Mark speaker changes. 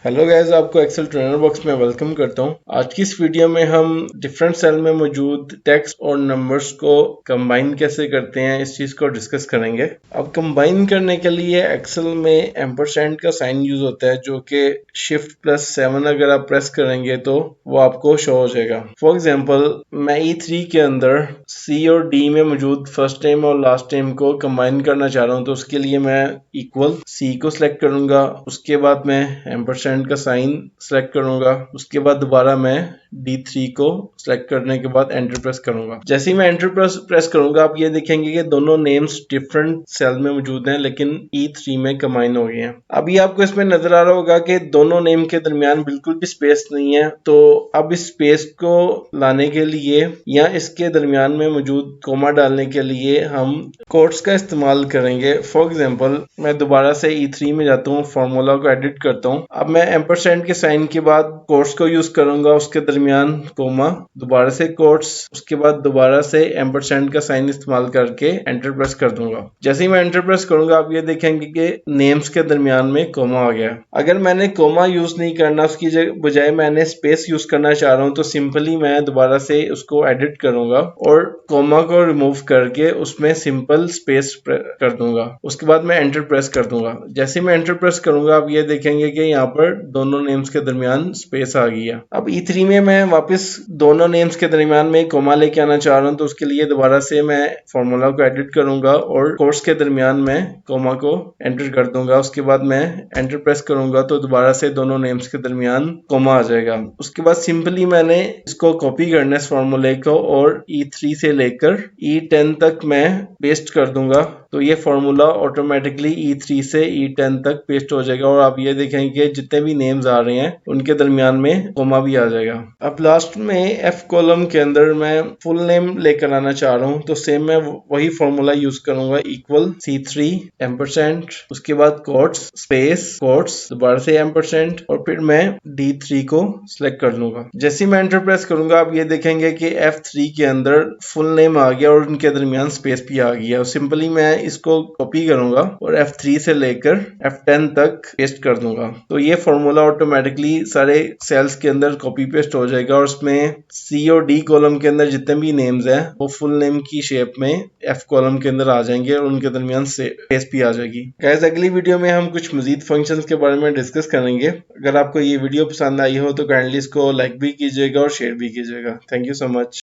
Speaker 1: Hello guys, आपको Excel trainer box में welcome करता हूं। आज की इस वीडियो में हम डिफरेंट सेल में मौजूद टेक्स्ट और नंबर्स को कंबाइन कैसे करते हैं इस चीज को डिस्कस करेंगे। अब कंबाइन करने के लिए एक्सेल में एम्परसेंड का साइन यूज होता है, जो कि Shift+7 अगर आप प्रेस करेंगे तो वो आपको शो हो जाएगा। फॉर एग्जाम्पल, मैं E3 के अंदर C और D में मौजूद फर्स्ट टाइम और लास्ट टाइम को कंबाइन करना चाह रहा हूं, तो उसके लिए मैं इक्वल C को सिलेक्ट करूंगा, उसके बाद मैं एम्परसेंड का साइन सेलेक्ट करूंगा, उसके बाद दोबारा मैं D3 को सेलेक्ट करने के बाद एंटर प्रेस करूंगा। जैसे ही मैं एंटर प्रेस करूंगा, आप ये देखेंगे कि दोनों नेम्स डिफरेंट सेल में मौजूद हैं, लेकिन E3 में कंबाइन हो गए हैं। अभी आपको इसमें नजर आ रहा होगा कि दोनों नेम के दरमियान बिल्कुल भी स्पेस नहीं है। तो अब इस स्पेस को लाने के लिए या इसके दरमियान में मौजूद कोमा डालने के लिए हम कोट्स का इस्तेमाल करेंगे। फॉर एग्जाम्पल, मैं दोबारा से E3 में जाता हूँ, फॉर्मूला को एडिट करता हूँ। अब मैं एम्परसेंड के साइन के बाद कोट्स को यूज करूंगा, उसके दरमियान कोमा, दोबारा से कोट्स, उसके बाद दोबारा से एम्परसेंड का साइन इस्तेमाल करके एंटर प्रेस कर दूंगा। जैसे ही मैं एंटर प्रेस करूंगा, आप ये देखेंगे कि नेम्स के दरमियान में कोमा आ गया। अगर मैंने कोमा यूज नहीं करना, उसकी बजाय मैंने स्पेस यूज करना चाह रहा हूँ, तो सिंपली मैं दोबारा से उसको एडिट करूंगा और कोमा को रिमूव करके उसमें सिंपल स्पेस कर दूंगा। उसके बाद मैं एंटर प्रेस कर दूंगा। जैसे मैं एंटर प्रेस करूंगा, आप ये देखेंगे कि यहाँ पर दोनों नेम्स के दरमियान स्पेस आ गई है। अब E3 में मैं वापस दोनों नेम्स के दरमियान में कोमा लेके आना चाह रहा हूँ, तो उसके लिए दोबारा से मैं फॉर्मूला को एडिट करूंगा और कोट्स के दरमियान में कोमा को एंटर कर दूंगा। उसके बाद मैं एंटर प्रेस करूंगा, तो दोबारा से दोनों नेम्स के दरमियान कोमा आ जाएगा। उसके बाद सिंपली मैंने इसको कॉपी करना है इस फॉर्मूले को, और E3 से लेकर E10 तक मैं पेस्ट कर दूंगा। तो ये फॉर्मूला ऑटोमेटिकली E3 से E10 तक पेस्ट हो जाएगा, और आप ये देखेंगे कि जितने भी नेम्स आ रहे हैं उनके दरमियान में कोमा भी आ जाएगा। अब लास्ट में F कॉलम के अंदर मैं फुल नेम लेकर आना चाह रहा हूँ, तो सेम मैं वही फॉर्मूला यूज करूंगा, इक्वल C3 एम्परसेंड, उसके बाद कोट्स स्पेस कोट्स, दोबारा से एम्परसेंड, और फिर मैं D3 को सिलेक्ट कर लूंगा। जैसे मैं एंटर प्रेस करूंगा, आप ये देखेंगे कि F3 के अंदर फुल नेम आ गया और उनके दरमियान स्पेस भी आ गया। सिंपली मैं इसको कॉपी करूंगा और F3 से लेकर F10 तक पेस्ट कर दूंगा। तो ये फॉर्मूला ऑटोमेटिकली सारे सेल्स के अंदर कॉपी पेस्ट हो जाएगा, और उसमें C और D कॉलम के अंदर जितने भी नेम्स हैं वो फुल नेम की शेप में F कॉलम के अंदर आ जाएंगे और उनके दरमियान स्पेस भी आ जाएगी। गाइस, अगली वीडियो में हम कुछ मजीद फंक्शंस के बारे में डिस्कस करेंगे। अगर आपको ये वीडियो पसंद आई हो तो काइंडली इसको लाइक भी कीजिएगा और शेयर भी कीजिएगा। Thank you so much.